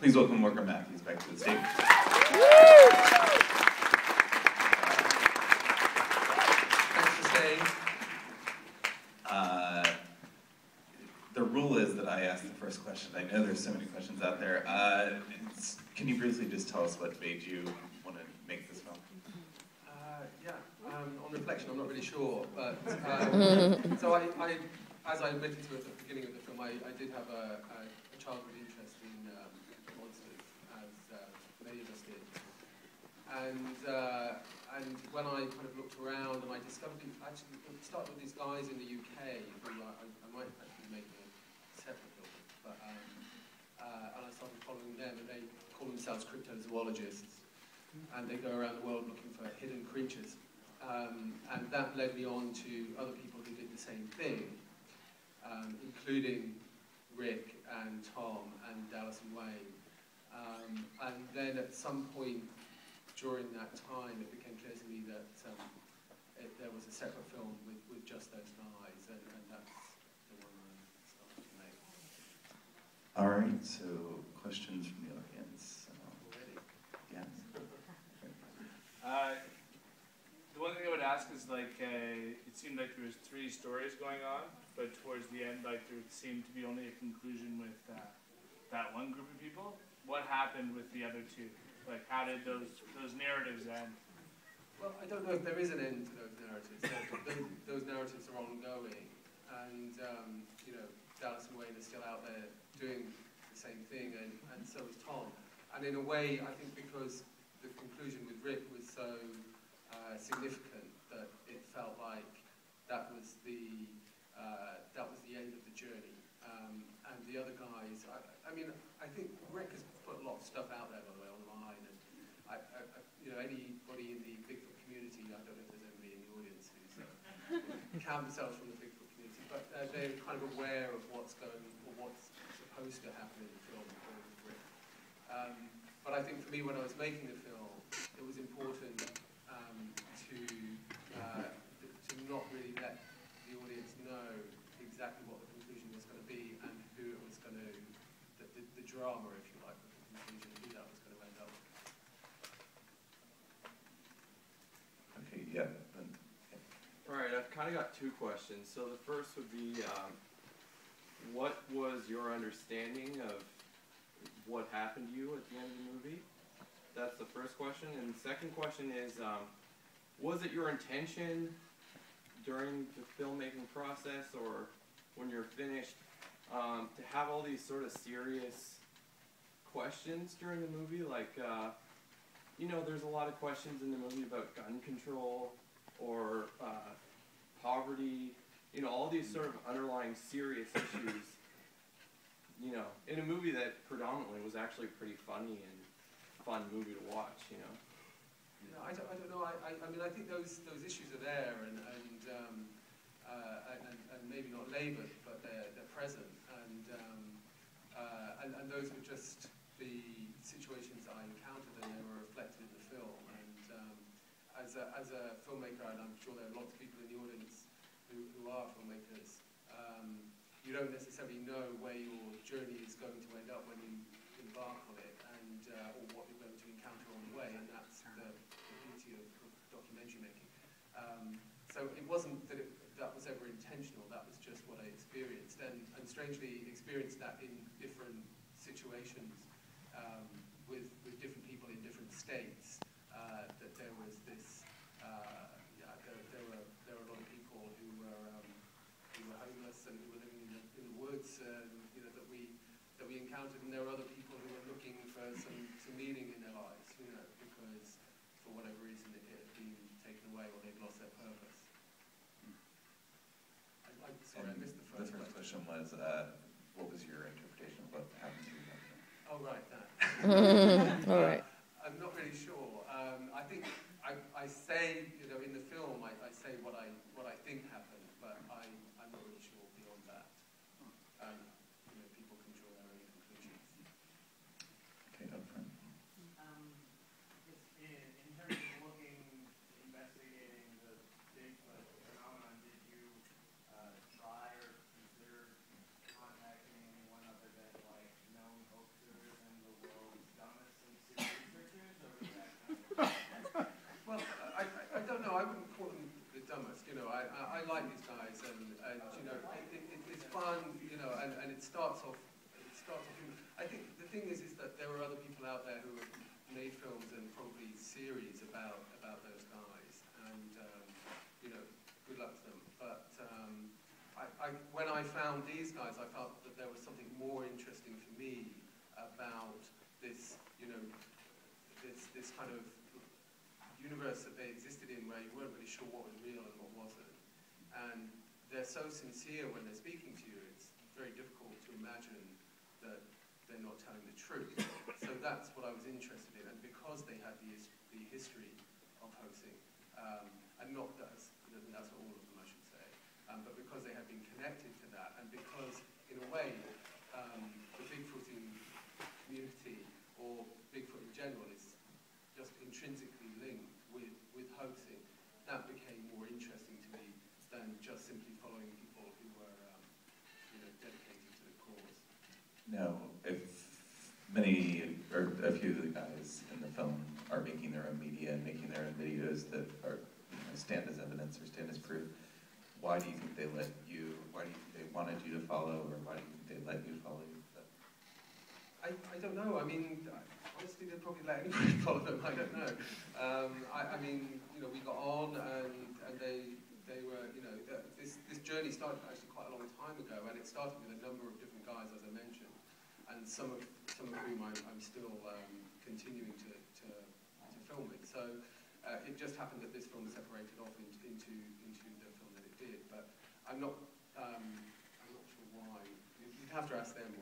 Please welcome Morgan Matthews back to the stage. Thanks for staying. The rule is that I ask the first question. I know there's so many questions out there. Can you briefly just tell us what made you want to make this film? On reflection, I'm not really sure, but so as I admitted to at the beginning of the film, I did have a childhood interest in monsters, as many of us did, and when I kind of looked around and I discovered it started with these guys in the UK who I might actually be making a separate film, but and I started following them, and they call themselves cryptozoologists, and they go around the world looking for hidden creatures. And that led me on to other people who did the same thing, including Rick and Tom and Dallas and Wayne. And then at some point during that time, it became clear to me that there was a separate film with just those guys, and that's the one I started to make. All right, so questions from the audience. Already? Yes. The one thing I would ask is, like, it seemed like there was 3 stories going on, but towards the end, like, there seemed to be only a conclusion with that one group of people. What happened with the other 2? Like, how did those narratives end? Well, I don't know if there is an end to those narratives. Those narratives are ongoing, and you know, Dallas and Wayne are still out there doing the same thing, and so is Tom. And in a way, I think because the conclusion with Rick was so significant that it felt like that was the end of the journey. And the other guys, I mean, I think Rick has put a lot of stuff out there, by the way, online, and you know, anybody in the Bigfoot community, I don't know if there's anybody in the audience who's count themselves from the Bigfoot community, but they're kind of aware of what's supposed to happen in the film with Rick. But I think for me, when I was making the film, it was important to not really let the audience know exactly what the conclusion was going to be and who it was going to, the drama, if you like, of the conclusion, who that was going to end up. Okay, yeah. All right, I've kind of got 2 questions. So the first would be, what was your understanding of what happened to you at the end of the movie? That's the first question. And the second question is, was it your intention during the filmmaking process or when you're finished to have all these sort of serious questions during the movie? Like, you know, there's a lot of questions in the movie about gun control or poverty, you know, all these sort of underlying serious issues, you know, in a movie that predominantly was actually pretty funny and fun movie to watch, you know. Yeah, I don't know. I mean, I think those issues are there, and maybe not laboured, but they're present, and those were just the situations I encountered, and they were reflected in the film. And as a filmmaker, and I'm sure there are lots of people in the audience who are filmmakers, you don't necessarily know where your journey is going to end up when you embark on it, and or what you're going to encounter on the way, and that's the beauty of documentary making. So it wasn't that that was ever intentional, that was just what I experienced, and strangely experienced that in different situations with different people in different states, that there was this, there were a lot of people who were homeless and who were living in the woods, you know, that we encountered, and there were other people who were looking for some meaning in their lives, you know, because for whatever reason it had been taken away or they'd lost their purpose. Sorry, I missed the first question. The first question was, what was your interpretation of what happened to you? Oh, right, that. All right. I'm not really sure. I think I say, you know, in the film, I say what I think happened, but I'm not really sure beyond that. You know, people can draw their own conclusions. Okay, up front. In terms of investigating the Bigfoot phenomenon, did you try or consider contacting anyone other than, like, known hoaxers in the world? starts off. I think the thing is that there are other people out there who have made films and probably series about those guys, and good luck to them. But when I found these guys, I felt that there was something more interesting for me about this, this kind of universe that they existed in, where you weren't really sure what was real and what wasn't. And they're so sincere when they're speaking to you, it's very difficult to imagine that they're not telling the truth. So that's what I was interested in, and because they had the history of hoaxing, and not that's not all of them, I should say, but because they had been connected to that, and because, in a way, the Bigfooting community, or Bigfoot in general, is just intrinsically linked with hoaxing, that became more interesting to me than just simply following people who were dedicated to the cause. Now, if many, or a few of the guys in the film are making their own media and making their own videos that are stand as evidence or stand as proof, why do you think they let you, why do you think they wanted you to follow, or why do you think they let you follow you? I don't know. I mean, honestly, they'd probably let anybody follow them. I don't know. I mean, we got on, and they were, this journey started actually quite a long time ago, and it started with a number of different guys, as I mentioned, and some of whom I'm still continuing to film with. So it just happened that this film separated off into the film that it did. But I'm not sure why. You'd have to ask them